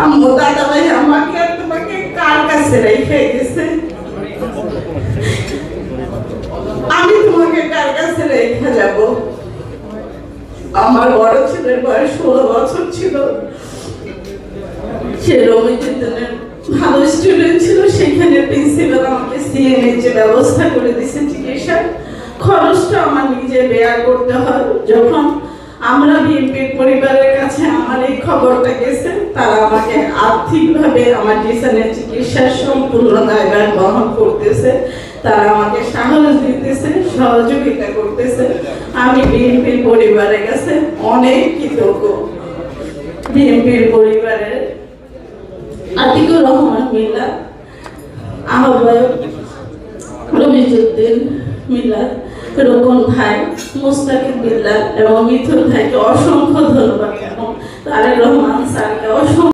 আম্মু দাদা ভাই আমাকে আর তোমাকে কার কাছে রেখে গেছে? আমি তোমাকে কার কাছে রেখে যাব? আমার বড় ছেলের বয়স 16 বছর ছিল। সে রবিদ্যানের ভালো স্টুডেন্ট ছিল। সেখানে প্রিন্সিপাল আমাকে সিএনএইচ ব্যবস্থা করে দিয়েছে চিকিৎসা। খরচটা আমার নিজে বেয়ার করতে হয়। যখন আমরা বিএনপির পরিবারের কাছে আমার এই খবরটা গেছে, তারা আমাকে আর্থিকভাবে আমার টিউশনের চিকিৎসার সম্পূর্ণ দায়ভার বহন করতেছে। তারা আমাকে সাহস দিতেছে, সহযোগিতা করতেছে। আমি বিএনপির পরিবারের কাছে অনেক কৃতজ্ঞ। বিএনপির পরিবারের আতিকুর রহমান মিল্লাত, আহ্বায়ক রবিজুদ্দিন মিল্লাত, রোকন ভাই, মুস্তাকিব বিল্লাত এবং মিথুন ভাইকে অসংখ্য ধন্যবাদ এবং তারেক রহমান স্যারকে অসংখ্য